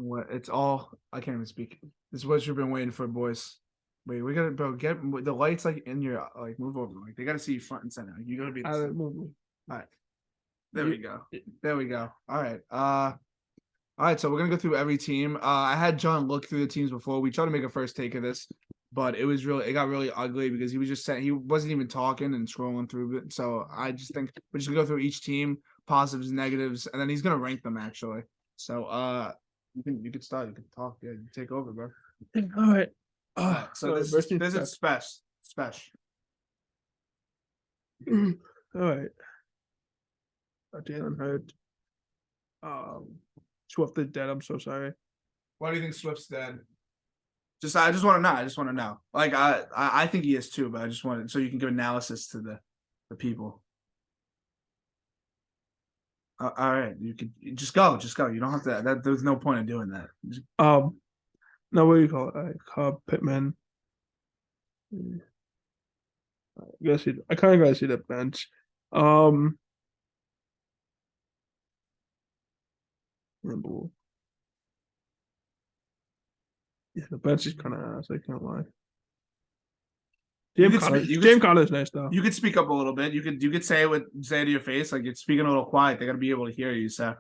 What it's all I can't even speak. This is what you've been waiting for, boys. Wait, we gotta get the lights like in your like move over. Like they gotta see you front and center. You gotta be the center. All right. There we go. There we go. All right. All right, so we're gonna go through every team. I had John look through the teams before. We tried to make a first take of this, but it got really ugly because he was just saying he wasn't even talking and scrolling through it. So I just think we're just gonna go through each team, positives, negatives, and then he's gonna rank them actually. So you can start, you can talk, yeah, you take over, bro. All right. So this is special. All right. Jalen Hurts. Swift is dead. I'm so sorry. Why do you think Swift's dead? I just want to know. I just want to know. Like I think he is too, but I just wanted so you can give analysis to the people. All right, you can just go. You don't have to. There's no point in doing that. No, what do you call it? Cobb, Pittman. I kind of gotta see the bench. Yeah, the bench is kind of ass. I can't lie. James Conner's nice though. You could speak up a little bit. You could say it to your face. Like you're speaking a little quiet. They're gonna be able to hear you. So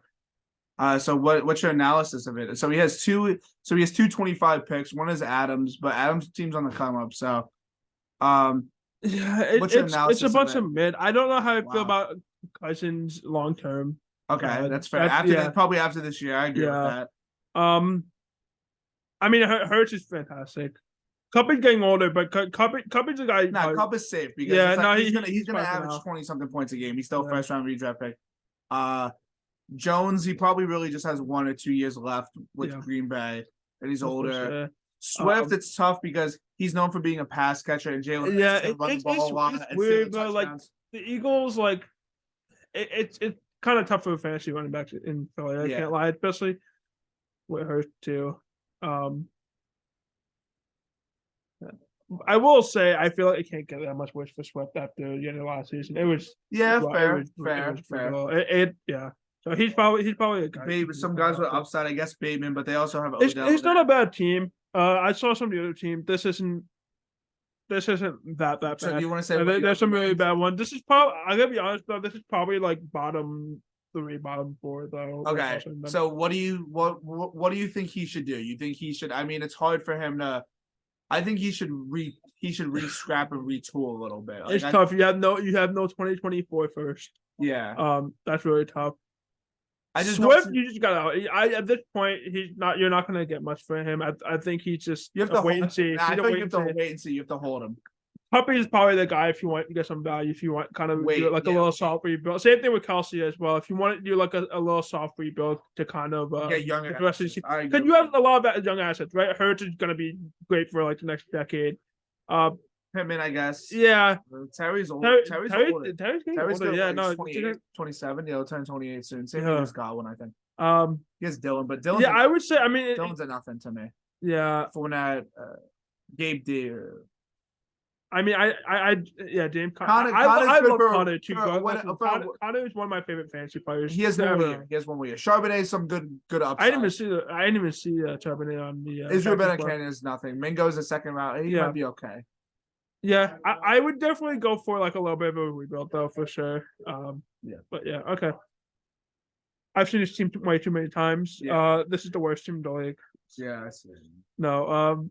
what's your analysis of it? So he has 225 picks. One is Adams, but Adams' team's on the come up. So yeah, it's a bunch of mid. I don't know how I feel about Cousins long term. Okay, that's fair. Probably after this year, I agree with that. I mean, Hurts is fantastic. Cup is getting older, but Cup is a guy. Cup is safe because he's gonna average 20-something points a game. He's still first round redraft pick. Jones, he probably really just has 1 or 2 years left with Green Bay, and he's older. Sure. Swift, it's tough because he's known for being a pass catcher, and Jalen. Yeah, it's weird, but like the Eagles, like it's kind of tough for fantasy running backs in Philly. I can't lie, especially with Hurts too. I will say I feel like it can't get that much worse for Swift after the end of last season. It was fair. So he's probably a guy. Some guys with upside, I guess Bateman, but they also have. It's not a bad team. I saw some of the other team. This isn't that bad. So you want to say there's some really bad ones. This is probably. I gotta be honest though. This is probably like bottom 3, bottom 4 though. Okay. So what do you think he should do? You think he should? I mean, it's hard for him to. I think he should re-scrap and retool a little bit. Like, it's tough. You have no 2024 first. Yeah. That's really tough. Swift, you just gotta. At this point, he's not. You're not gonna get much for him. I think he's just. You have to wait and see. I think you have to wait and see. You have to hold him. Puppy is probably the guy if you want to get some value. If you want kind of do it like a little soft rebuild. Same thing with Kelsey as well. If you want to do like a little soft rebuild to kind of get younger, because you have a lot of young assets, right? Hurts is gonna be great for like the next decade. Pittman, I guess. Yeah. Terry's older. Terry's older. Yeah, no, 27. Yeah, he'll turn 28 soon. Same thing as Godwin, I think. He has Dylan, but Dylan. Yeah, I would say. I mean, Dylan's a nothing to me. Yeah. Fournette, Gabe D. I mean, James Conner. I love Conner too. Conner is one of my favorite fantasy players. He has 1 year. Charbonnet, some good upside. I didn't even see Charbonnet on the. Israel Benacana is nothing. Mingo's a second round. He might be okay. Yeah, I would definitely go for like a little bit of a rebuild though, for sure. But yeah, okay. I've seen this team way too many times. Yeah. This is the worst team in the league. Yeah, I see. No,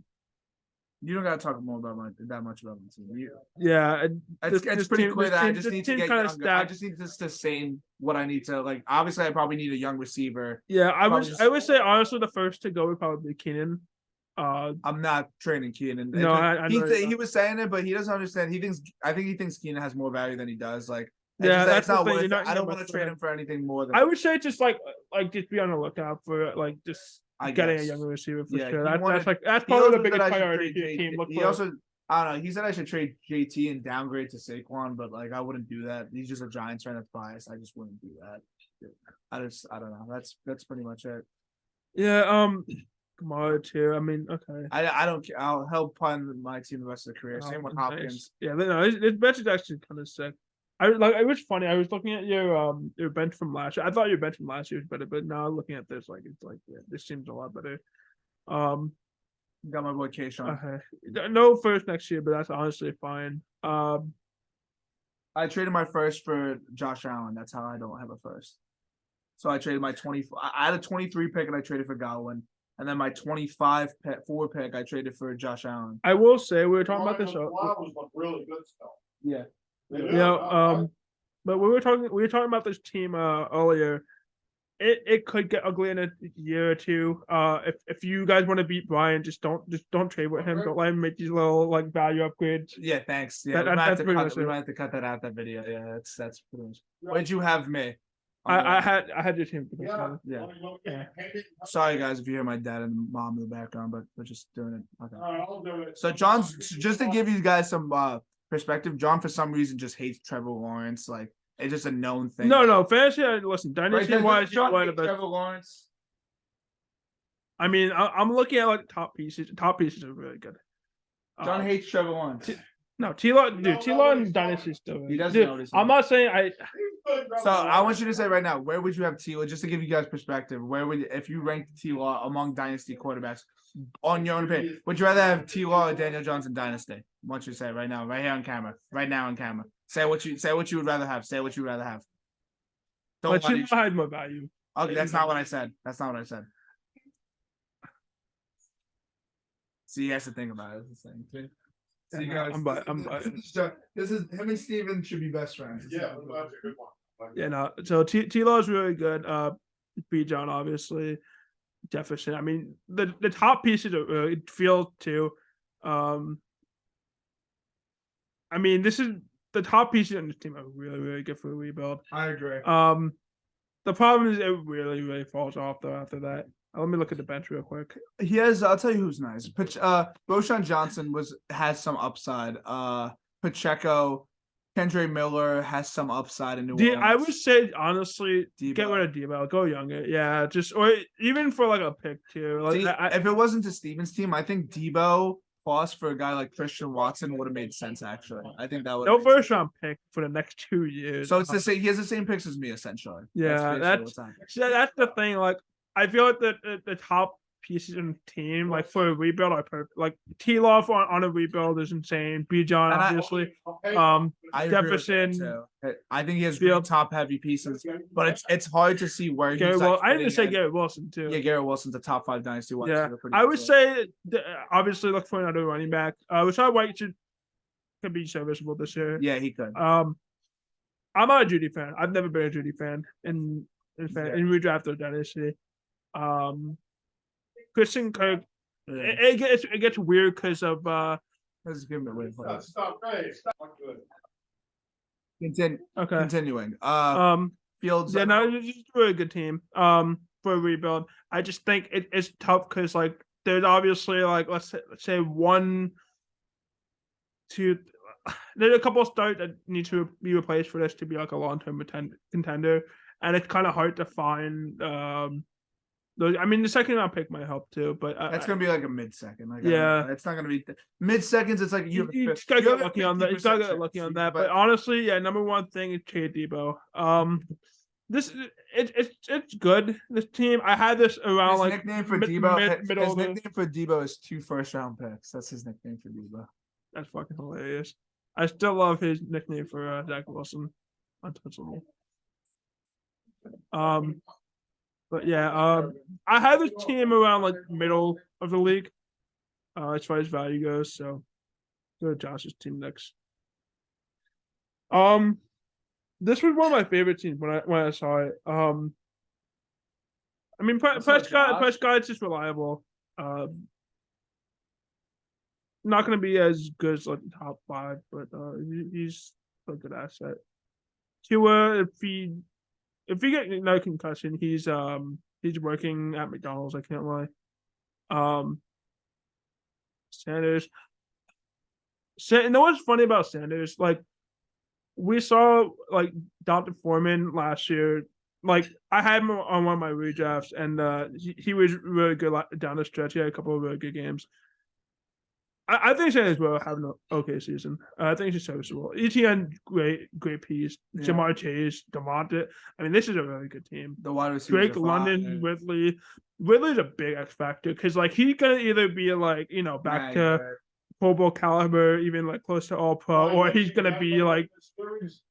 you don't gotta talk more about that much about my team. Yeah, it's pretty clear that I just need to get younger. I just need this to say what I need to like. Obviously, I probably need a young receiver. Yeah, I would say honestly the first to go would probably be Keenan. I'm not training Keenan. No, he was saying it, but he doesn't understand. I think he thinks Keenan has more value than he does. Like, that's not worth it. I don't want to trade him for anything more than. I would say just like just be on the lookout for like just getting a younger receiver for sure. That's probably the biggest priority for your team. He also, I don't know. He said I should trade JT and downgrade to Saquon, but like I wouldn't do that. He's just a Giants fan that's biased. I just wouldn't do that. I don't know. That's pretty much it. Yeah. Kamara too. I mean, okay. I don't care. I'll help fund my team the rest of the career. Same with Hopkins. Nice. Yeah, no, his bench is actually kind of sick. It was funny. I was looking at your bench from last year. I thought your bench from last year was better, but now looking at this, this seems a lot better. Got my boy K-Sean. Okay. No first next year, but that's honestly fine. I traded my first for Josh Allen. That's how I don't have a first. So I traded my 20. I had a 23 pick and I traded for Godwin, and then my 25 pick I traded for Josh Allen. I will say we were talking about this. Was really good stuff. Yeah. But we were talking about this team earlier. It could get ugly in a year or two. If you guys want to beat Brian, just don't trade with him. Don't let him make these little value upgrades. Yeah, thanks. Yeah, we might have to cut that out, that video. Yeah, that's pretty much. What did you have me? I had your team. Yeah. Sorry guys if you hear my dad and mom in the background, but we're just doing it. Okay. I'll do it. So John's, just to give you guys some perspective, John for some reason just hates Trevor Lawrence. Like, it's just a known thing. No, fantasy. Listen, dynasty wise, Trevor Lawrence. I mean, I'm looking at top pieces. Top pieces are really good. John hates Trevor Lawrence. T-Law and dynasty still. He doesn't notice. I'm not saying So I want you to say right now, where would you have T-Law? Just to give you guys perspective, if you ranked T-Law among dynasty quarterbacks, on your own opinion, would you rather have T-Law or Daniel Jones in dynasty? I want you to say right now, right here on camera, right now on camera. Say what you would rather have. Say what you would rather have. Don't let hide more value. Okay, that's not what I said. See, he has to think about it. It's the same thing. So you guys, I'm biased. This is him and Steven should be best friends. Yeah, that's a good one. Yeah, no. So T-Law is really good. B. John, obviously. Jefferson. I mean, the top pieces are really Field too. I mean, this is the top pieces on this team are really, really good for a rebuild. I agree. The problem is it really, really falls off though after that. Let me look at the bench real quick. He has. I'll tell you who's nice. Roshan Johnson has some upside. Pacheco, Kendre Miller has some upside in New Orleans. I would say honestly, Debo. Get rid of Debo. Go younger. Yeah, or even for a pick too. If it wasn't to Steven's team, I think Debo plus for a guy like Christian Watson would have made sense. Actually, I think that would. No first round pick for the next 2 years. So it's the same. He has the same picks as me essentially. Yeah, that's the thing. I feel like the top pieces in the team, for a rebuild, are perfect. T-Law on a rebuild is insane. B. John, obviously. Jefferson. I think he has real top heavy pieces, but it's hard to see where he's. I didn't say Garrett Wilson too. Yeah, Garrett Wilson's a top 5 dynasty wide. Yeah, I would say obviously look for another running back. Rashad White could be serviceable this year. Yeah, he could. I'm not a Judy fan. I've never been a Judy fan in redraft or dynasty. Christian Kirk, it gets weird because of let's give him a win. Stop. Continuing. Fields. Yeah, no, it's just a really good team. For a rebuild, I just think it's tough because there's obviously let's say 1, 2. There's a couple of starts that need to be replaced for this to be a long-term contender, and it's kind of hard to find. I mean, the second round pick might help too, but that's gonna be a mid-second. Yeah, it's not gonna be mid-seconds. It's you just gotta get lucky on that. You gotta get lucky on that. But honestly, yeah, number one thing is trade Debo. It's good. This team, I had this around his nickname for Debo. His nickname for Debo is 2 first-round picks. That's his nickname for Debo. That's fucking hilarious. I still love his nickname for Zach Wilson. Untouchable. But yeah, I have this team around middle of the league, as far as value goes. So, go to Josh's team next. This was one of my favorite teams when I saw it. I mean, Prescott's just reliable. Not going to be as good as the top 5, but he's a good asset. Tua, if he get no concussion, he's working at McDonald's. I can't lie. Sanders. You know what's funny about Sanders? We saw Dante Foreman last year. I had him on one of my redrafts, and he was really good down the stretch. He had a couple of really good games. I think Sanders will have an okay season. I think he's serviceable. ETN, great piece. Yeah. Jamar Chase, Devontae. I mean, this is a really good team. The wide receivers. Drake London, Ridley. Ridley's a big X factor because like he's gonna either be like back to Pro Bowl caliber, even like close to All Pro, or he's gonna be like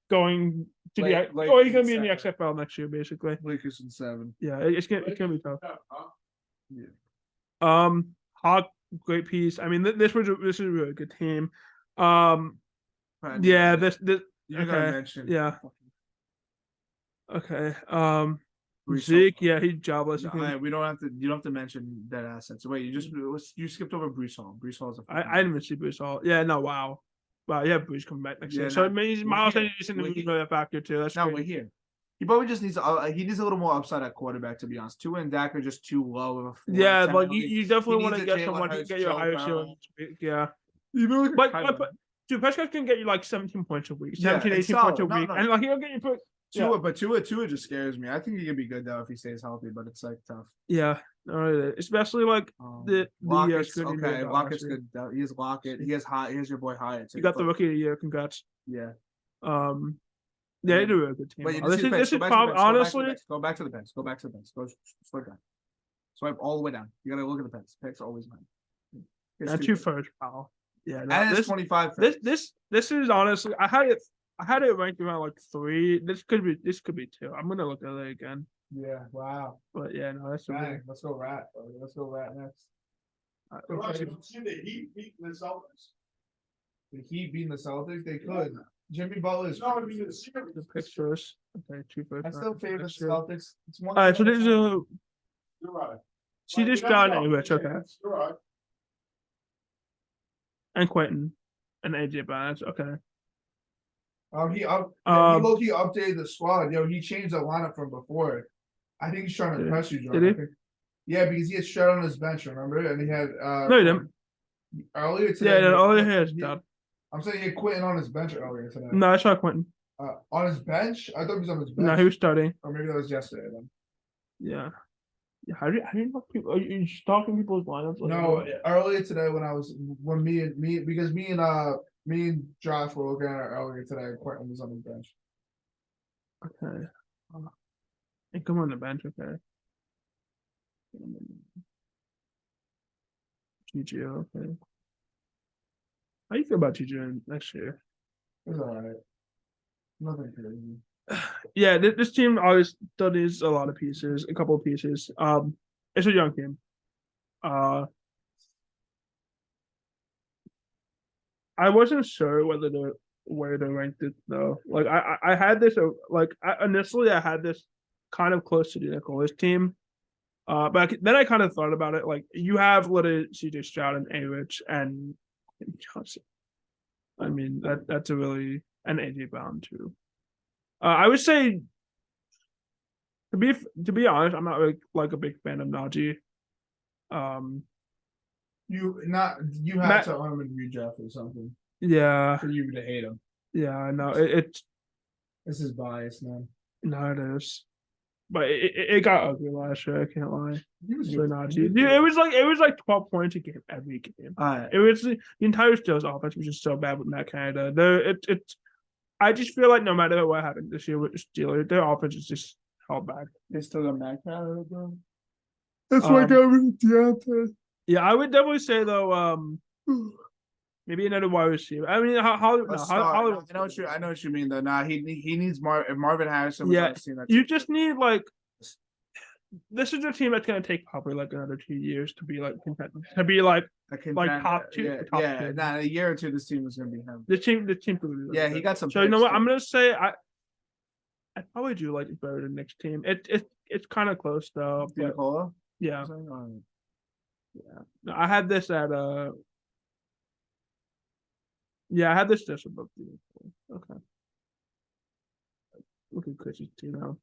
going to or he's gonna be in the XFL next year, basically. Lakers in 7. Yeah, it's gonna be tough. Yeah. Hawk, great piece. I mean, this is a really good team. Yeah, this You're gonna mention. yeah. Okay. Brees Zeke, Hall. yeah, he's jobless. No, we don't have to. You don't have to mention that assets. Wait, you skipped over Brees Hall. Brees Hall is I didn't even see Brees Hall. Yeah, no, wow. Yeah, Brees coming back next year. So it means Miles Sanders is a factor too. That's we're here. He probably just needs a little more upside at quarterback, to be honest. Tua and Dak are just too low of a floor. Yeah, like you definitely want to get someone to get you a higher ceiling. Yeah. Even but dude, Prescott can get you like 17 points a week, 17, 18 points a week. And like he'll get you put But Tua just scares me. I think he can be good though if he stays healthy, but it's like tough. Yeah, especially like Lockett's okay. Lockett's good. He has Lockett. He has your boy Hyatt. You got the rookie of the year. Congrats. Yeah. Yeah, they do a good team. But this is probably honestly. Go back to the bench. Go swipe down. Swipe all the way down. You gotta look at the picks. Picks always matter. And 2 first. Wow. Yeah. No, and it's 25. This is honestly. I had it ranked around like 3. This could be 2. I'm gonna look at it again. Yeah. Wow. But yeah, no, that's Dang, let's go rat. Let's go rat next. See the Heat beating the Celtics. The Heat beating the Celtics. They could. Jimmy Butler is. No, I mean the series. the picks first. Okay, 2 first. I still favor the Celtics. It's one. All right, so there's a. You're right. See this John Rich, okay, You're right. and Quentin, and AJ Barnes, okay. He low-key updated the squad. He changed the lineup from before. I think he's trying to impress you, John. Did he? Yeah, because he had Shred on his bench, remember? And he had No, he didn't. earlier today. Yeah, all he has done. I'm saying he had Quentin on his bench earlier today. No, I saw Quentin. On his bench? I thought he was on his bench. No, he was starting. Or maybe that was yesterday then. Yeah. How do you know people? Are you stalking people's lineups? No, earlier today when me and Josh were looking at it earlier today, Quentin was on his bench. Okay. And come on the bench, okay. GG, okay. How do you feel about GG next year? It's alright. Nothing crazy. Yeah, this team always still needs a lot of pieces, a couple of pieces. It's a young team. I wasn't sure where they ranked it though. Like I had this initially I had this kind of close to the Nicholas team. But then I kind of thought about it. Like you have little CJ Stroud and A-Rich and Johnson. I mean that's a really and AJ Brown too. I would say to be honest, I'm not really like a big fan of Najee. You have to arm and redraft or something. Yeah. For you to hate him. Yeah, I know. It's this is bias, man. No, it is. But it got ugly last year. I can't lie. He was Dude, it was like 12 points a game every game. It was the entire Steelers offense was just so bad with Matt Canada. I just feel like no matter what happened this year with the Steelers, their offense is just held back. They still got Matt Canada, bro. That's like every Deontay. Yeah, I would definitely say though, maybe another wide receiver. I mean, I know what you mean though. Nah, he needs Marvin Harrison. Was yeah, on the team you just need like. This is a team that's gonna take probably like another 2 years to be like content, to be like top 2. Yeah, nah, a year or two, this team is gonna be him. The team could be really yeah, good. he got some. So you know what? I'm gonna say I probably do like it better than next team. It's kind of close though. But, yeah. Yeah. No, I had this at yeah, I had this just above the okay. Look at Chris's team now.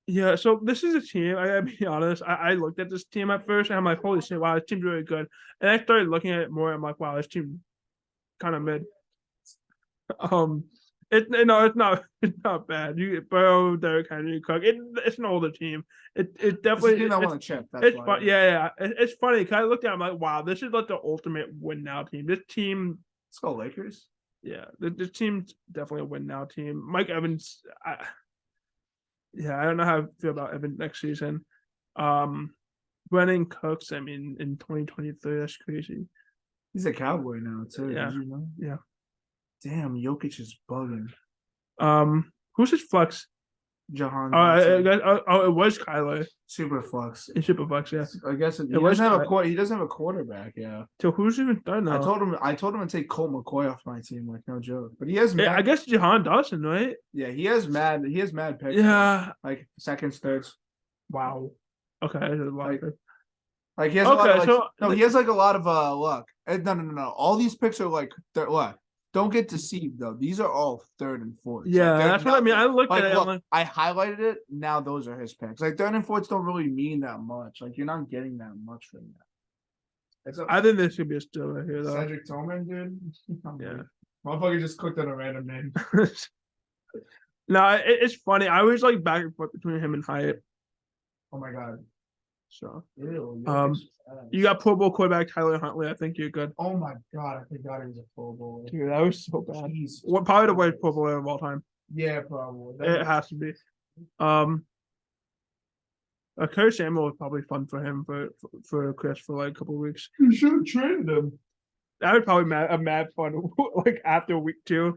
Yeah, so this is a team. I gotta be honest. I looked at this team at first and I'm like, holy shit, wow, this team's really good. And I started looking at it more. I'm like, wow, this team kind of mid. It's not bad. You Burrow, Derrick Henry, Cook. It's an older team. It It's definitely the team that it's, won the chip. That's it's why. fun. Yeah. It's funny because I looked at it, I'm like, wow, this is like the ultimate win now team. This team, Let's go Lakers. yeah, this team's definitely a win now team. Mike Evans, I don't know how I feel about Evans next season. Brennan Cooks, I mean, in 2023, that's crazy. He's a Cowboy now too. Yeah. Did you know? Yeah. Damn, Jokic is bugging. Who's his flex? Jahan. It was Kyler. Super flex. In super flex, yeah. I guess he was doesn't have a he doesn't have a quarterback. Yeah. So who's even done now? I told him to take Colt McCoy off my team, like no joke. But he has. I guess Jahan Dawson, right? Yeah, he has mad picks. Yeah. Like seconds, thirds. Wow. Okay. Like he has a lot of so he has like a lot of luck. No. All these picks are like luck. Don't get deceived though. These are all third and fourth. Yeah, like, that's what I mean. I looked at it. Look, I highlighted it. Now those are his picks. Like third and fourths don't really mean that much. Like you're not getting that much from that. I think this should be a steal right here, though. Cedric Tillman, dude. Yeah. Motherfucker just clicked on a random name. No, it's funny. I was like back and forth between him and Hyatt. Oh my god. So, Ew, you got Pro Bowl quarterback Tyler Huntley. I think you're good. Oh my god, I forgot he was a Pro Bowler. Dude, that was so bad. Jesus What probably the worst Pro Bowler of all time. Yeah, probably. It has to be. Curry Samuel was probably fun for him for Chris for like a couple of weeks. You should have traded him. That would probably a mad fun like after week 2.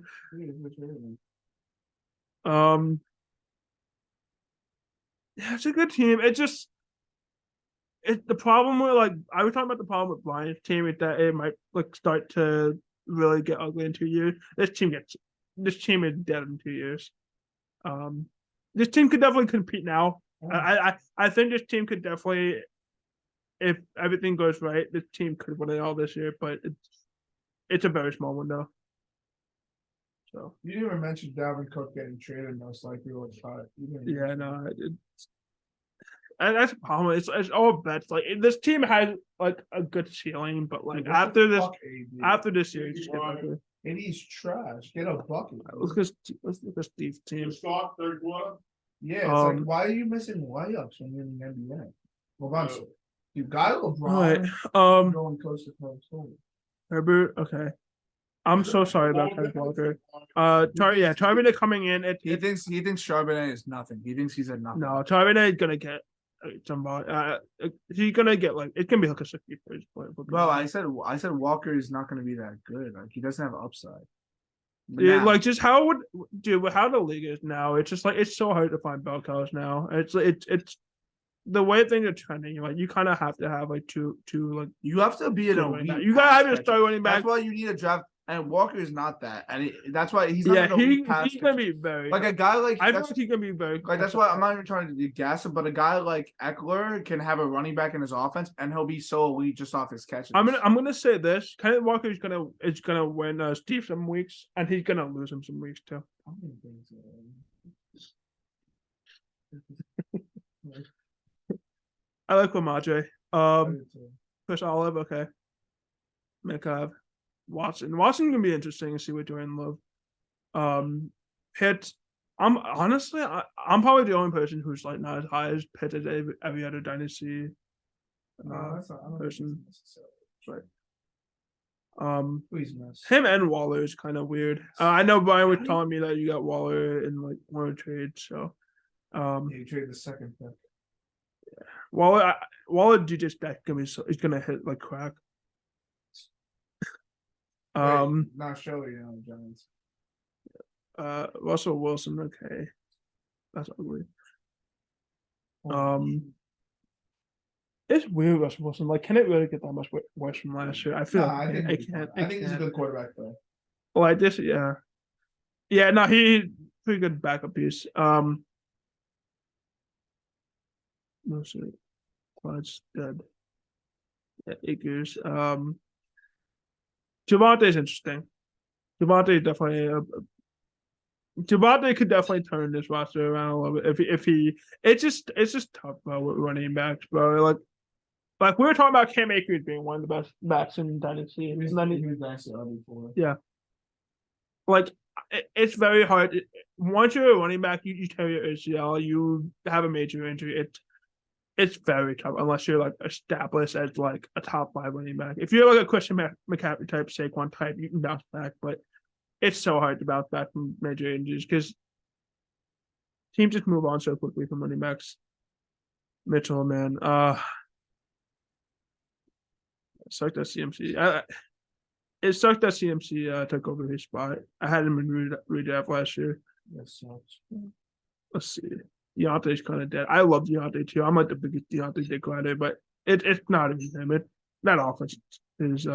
Yeah, it's a good team. The problem with like I was talking about the problem with Brian's team is that it might like start to really get ugly in 2 years. This team is dead in 2 years. This team could definitely compete now. I think this team could definitely, if everything goes right, this team could win it all this year, but it's a very small window. So you didn't even mention Dalvin Cook getting traded most likely or cut. Yeah, no, and that's a problem. It's all bets. Like this team has like a good ceiling, but like after this year, it's just and he's trash. Get a bucket. Let's look at Steve's team. Start third quarter. Yeah, it's like why are you missing layups when you're in the NBA? Well, you got LeBron. Right. Going coast to coast. Herbert. Okay. I'm so sorry about Kenneth Walker. Charbonnet coming in. He thinks Charbonnet is nothing. He thinks he's at nothing. No, Charbonnet is gonna get somebody. He's gonna get like it's gonna be like a 60 point. Well, I said Walker is not gonna be that good. Like he doesn't have upside. Yeah, like just how the league is now. It's just like it's so hard to find bell cows now. It's the way things are trending. Like you kind of have to have like two like you have to be an elite. You gotta have your star running back. That's why you need a draft. And Walker is not that, and that's why he's not he's gonna be very like a guy like I think he's gonna be very like that's why I'm not even trying to gas him, but a guy like Eckler can have a running back in his offense, and he'll be so elite just off his catches. I'm gonna say this: Kenneth Walker is gonna win Steve some weeks, and he's gonna lose him some weeks too. I like Lamadre. Chris Olive, okay. Metcalf. Watson can be interesting to see what Jordan Love. Pitt. I'm probably the only person who's like not as high as Pitt as every other dynasty person. Right. Him and Waller is kind of weird. I know Brian was telling me that you got Waller in like one of the trades, so you trade the second pick. Yeah. Waller DJ stack he's gonna hit like crack. Not Shelley on the Giants. Russell Wilson, okay. That's ugly. It's weird, Russell Wilson. Like, can it really get that much worse from last year? I feel I think he's a good quarterback though. Well, I just yeah. No, he's pretty good backup piece. No shit. Clyde's dead. Yeah, Akers. Javonte's interesting. Javonte could definitely turn this roster around a little bit if he. It's just tough, bro, with running backs, bro. Like we were talking about Cam Akers being one of the best backs in dynasty. He was nice before. Yeah. Like it's very hard. Once you're a running back, you tear your ACL, you have a major injury. It's very tough unless you're like established as like a top 5 running back. If you're like a Christian McCaffrey type, Saquon type, you can bounce back. But it's so hard to bounce back from major injuries because teams just move on so quickly from running backs. Mitchell, man, it sucked that CMC. It sucked that CMC took over his spot. I had him in redraft last year. That sucks. Let's see. Deontay's kind of dead. I love Deontay too. I'm like the biggest Deontay dick rider, but it's not even him. That offense is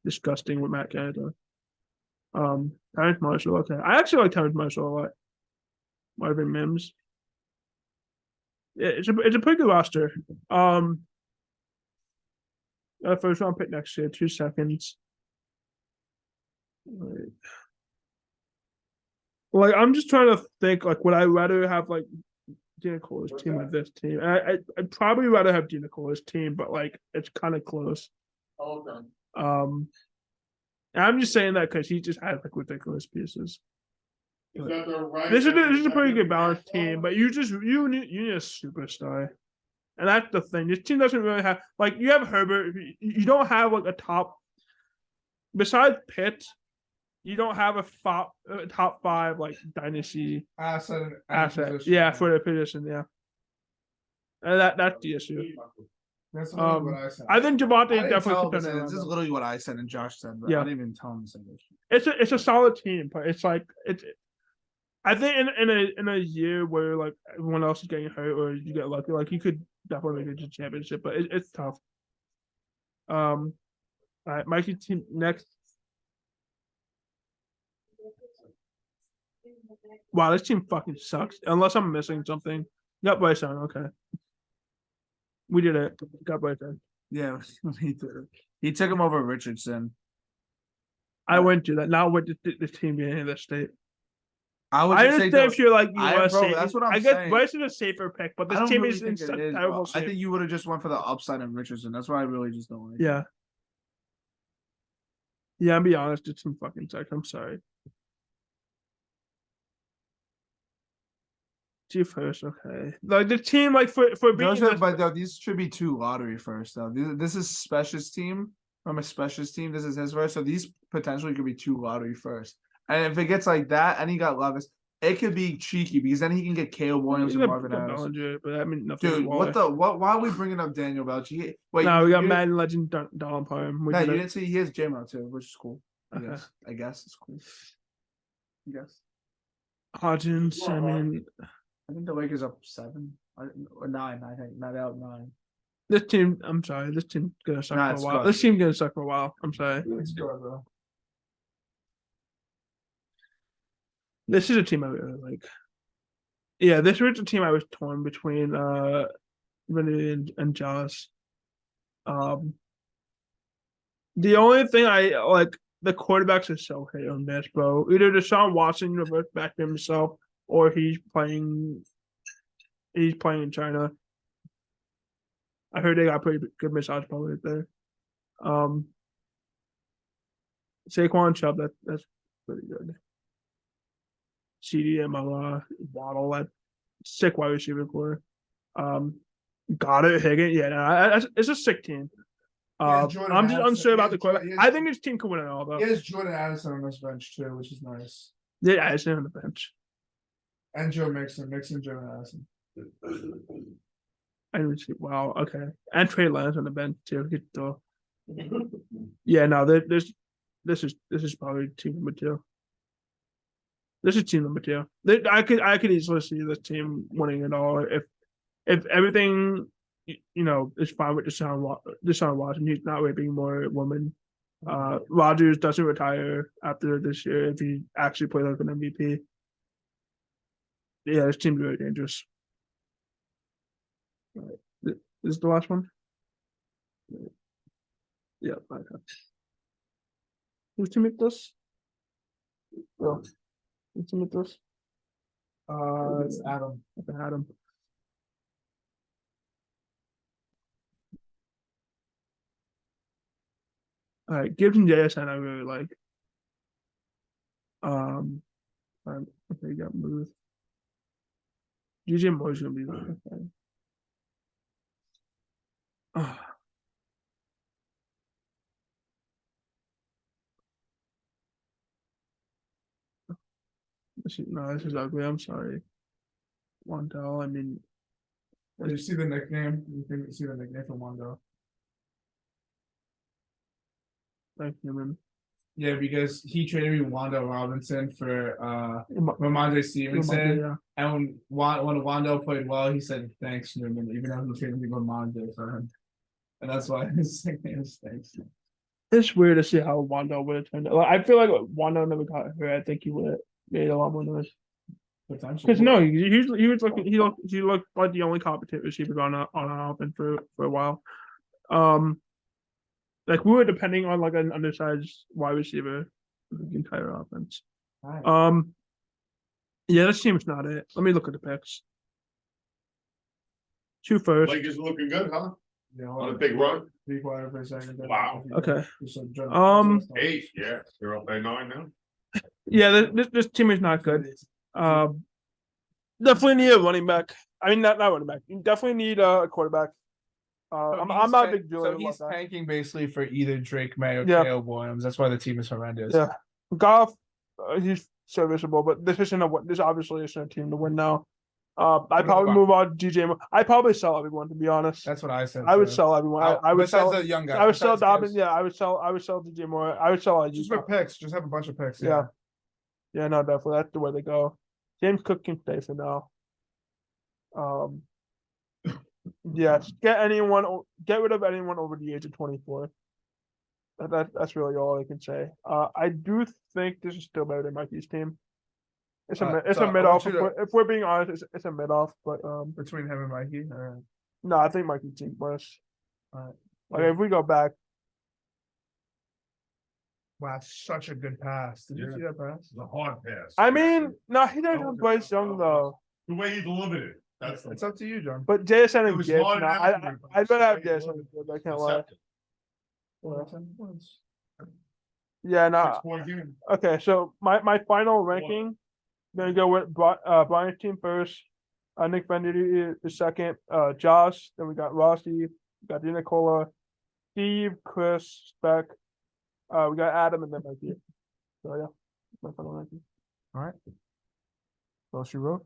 disgusting with Matt Canada. Terrence Marshall. Okay, I actually like Terrence Marshall a lot. Marvin Mims. Yeah, it's a pretty good roster. First round pick next year. 2 seconds. Like I'm just trying to think. Like, would I rather have like Dina Cole's team or this team? I'd probably rather have Dina Cole's team, but like it's kind of close. Okay. And I'm just saying that because he just has like ridiculous pieces. Is that the right? This is a pretty good balanced team, but you need a superstar, and that's the thing. This team doesn't really have like you have Herbert. You don't have like a top. Besides Pitt, you don't have a top 5 like dynasty Asset. Yeah, for the position, yeah. And that's the issue. That's literally what I said. I think Javonte definitely This is literally what I said and Josh said, but Yeah. I didn't even tell him to say this. It's a solid team, but it's like it's. I think in a year where like everyone else is getting hurt or you get lucky, like you could definitely make it to championship, but it's tough. All right, Mikey team next. Wow, this team fucking sucks. Unless I'm missing something. Got Bryson, okay. We did it. Got Bryson. Yeah, he took him over Richardson. I wouldn't do that. Now with the team being in this state. I would I just say understand if you're like you want to bro, say that's what I'm I guess saying. Bryson's a safer pick, but I this don't team really is think in it is, terrible bro. I shape. think you would have just went for the upside in Richardson. That's why I really just don't like it. Yeah. Yeah, I'll be honest, it's some fucking suck. I'm sorry. G first, okay. Like the team, like for being but though, these should be 2 lottery first though. This is specialist team from a specialist team. This is his first, so these potentially could be 2 lottery first. And if it gets like that, and he got Levis, it could be cheeky because then he can get Caleb Williams and Marvin Harris. Bellinger, but I mean nothing. Dude, why are we bringing up Daniel Bellinger? Wait, no, we got Madden legend Donald Parham. No, you didn't see he has J-Mo too, which is cool. Okay. I guess it's cool. Yes. Hodgins, I mean, I think the Lakers up 7 or 9. I think not out 9. this team. I'm sorry, this team's gonna suck Nah, for a it's while. good. This team's gonna suck for a while. I'm sorry. It's good, bro. This is a team I really like. Yeah, this was a team I was torn between Vinny and Josh. The only thing I like, the quarterbacks are so hit or miss, bro. Either Deshaun Watson reverts back to himself, or he's playing in China. I heard they got pretty good massage ball right there. Saquon Chubb, that's pretty good. CD and Waddle, that sick wide receiver core. Got it, Higgins. Yeah, it's a sick team. I'm just unsure about the quarterback. I think this team could win it all, though. He has Jordan Addison on this bench too, which is nice. Yeah, Addison on the bench. And Joe Mixon, Jordan Addison. I didn't see. Wow, okay. And Trey Lance on the bench too. Yeah, no, this is probably team number 2. This is team number 2. I could easily see this team winning it all if everything is fine with Deshaun Watson. He's not raping more women. Rodgers doesn't retire after this year if he actually plays like an MVP. Yeah, this team's really dangerous. All right. This is the last one. Yeah, okay. Who's team with this? Oh, who's team with this? It's Adam. Okay, Adam. All right, Gibbs and JSN I really like. Okay, you got moved. DJ Moore's gonna be there. Okay. This is ugly. I'm sorry. Wandell, I mean, Did you see the nickname? You think you see the nickname from Wando? like Newman. Yeah, because he traded me Wando Robinson for Ramondre Ramondre Stevenson. yeah. And when Wando played well, he said thanks, Newman, even though he traded me Ramondre for him. And that's why his nickname is thanks. It's weird to see how Wando would have turned out. Like, I feel like Wando never got hurt. I think he would have made a lot more noise. Because no, he was looking he looked like the only competent receiver on an offense for a while. Like we were depending on like an undersized wide receiver for the entire offense. Right. Yeah, this team's not it. Let me look at the picks. 2 first. Like is looking good, huh? Yeah, On a big run. Be quiet for a second. Wow. Okay. 8, yeah, you're up by 9 now. Yeah, this team is not good. Definitely need a running back. I mean, not running back. You definitely need a quarterback. I'm not a big deal. So he's tanking basically for either Drake May or Yeah. Caleb Williams. That's why the team is horrendous. Yeah, Goff, he's serviceable, but this obviously isn't a team to win now. I'd probably move on DJ Moore. I'd probably sell everyone, to be honest. That's what I said. I would sell everyone. I would besides sell the young guys. I would sell besides Dobbins. Gibbs. Yeah, I would sell DJ Moore. I would sell Just for picks. Just have a bunch of picks. Yeah. Yeah, no, definitely. That's the way they go. James Cook can stay for now. Yes, get rid of anyone over the age of 24. That's really all I can say. I do think this is still better than Mikey's team. It's a mid off. If we're being honest, it's a mid off. But between him and Mikey. No, I think Mikey's team worse. Alright. Like if we go back, Wow, such a good pass. Did you see that pass? It's a hard pass. I mean, no, he doesn't have Bryce Young though. The way he delivered it. It's up to you, John. But JSN It and was Gibbs, hard no, and accurate, but I'd rather have it's the way he JSN and Gibbs. I can't lie. Deceptive. Yeah, no. 6-point game. Okay, so my final ranking, gonna go with Brian's team first. Nick Venditti is second. Josh, then we got Rossi, we got DiNicola, Steve, Chris, Speck. We got Adam and then Mikey. So yeah, my final ranking. All right. Well, she wrote.